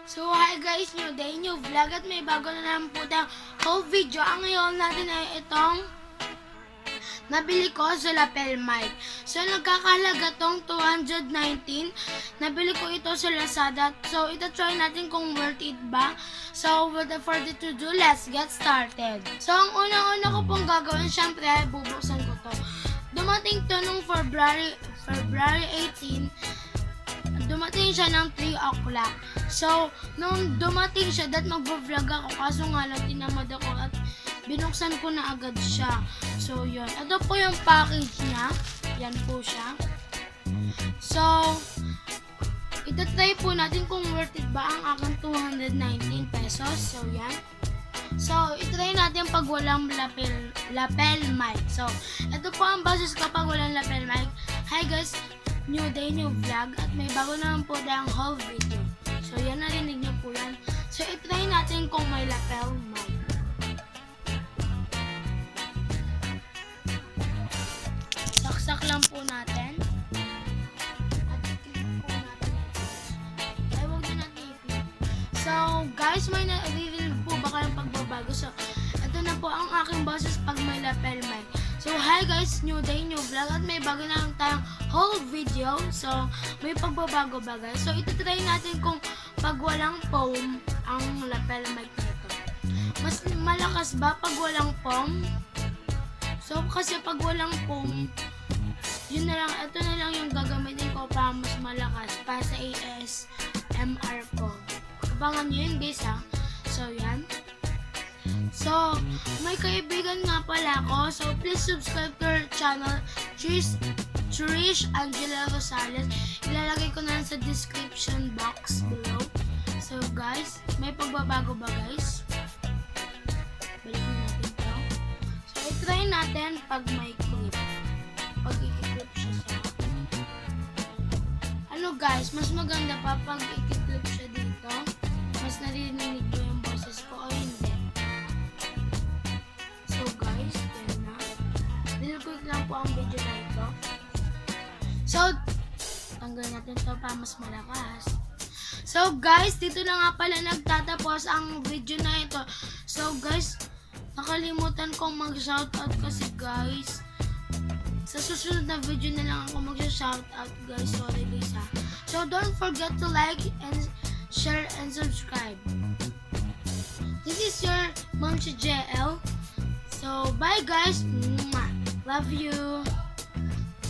So hi guys, new day, new vlog at may bago na naman po tayong whole video. Ang ngayon natin ay itong nabili ko sa lapel mic. So nagkakahalaga tong 219. Nabili ko ito sa Lazada. So ito try natin kung worth it ba. So without further to do, let's get started. So ang unang-una ko pong gagawin, syempre ay bubuksan ko to. Dumating to nung February 18. Dumating siya ng 3 o'clock. So, nung dumating siya, magbo-vlog ako. Kaso nga lang, tinamad ako at binuksan ko na agad siya. So, yun. Ito po yung package niya. Yan po siya. So, itatry po natin kung worth it ba ang aking 219 pesos. So, yan. So, itry natin pag walang lapel mic. So, ito po ang basis kapag walang lapel mic. Hi guys! New day, new vlog at may bago naman po tayong whole video. So yan, narinig niyo po yan. So itry natin kung may lapel mic. Saksak lang po natin. At i-click po natin. Ay, huwag na natin i-click. So guys, may naririnig po ba kayong pagbabago? So ito na po ang aking boses pag may lapel mic. So, hi guys! New day, new vlog at may bago na lang tayong whole video. So, may pagbabago ba guys? So, itutry natin kung pag walang foam ang lapel mic nito. Mas malakas ba pag walang foam? So, kasi pag walang foam, yun na lang, ito na lang yung gagamitin ko para mas malakas para sa ASMR ko. Abangan nyo yun guys ha. So, yan. So, may kaibigan nga pala ako. So, please subscribe to our channel, Trish Angela Rosales. Ilalagay ko na sa description box below. So, guys, may pagbabago ba, guys? Balikin natin ito. So, i-try natin pag may clip. Pag i-clip siya sa... Ano, guys? Mas maganda pa pag i-clip siya dito. Mas narinig ko yung boses ko o hindi. So guys, yan na. Nilagay lang po ang video na ito. So, tanggal natin ito para mas malakas. So guys, dito na nga pala nagtatapos ang video na ito. So guys, nakalimutan kong mag-shoutout kasi guys, sa susunod na video na lang ako mag-shoutout guys. Sorry guys ha. So don't forget to like and share and subscribe. This is your Mom JL. So, bye guys. Love you.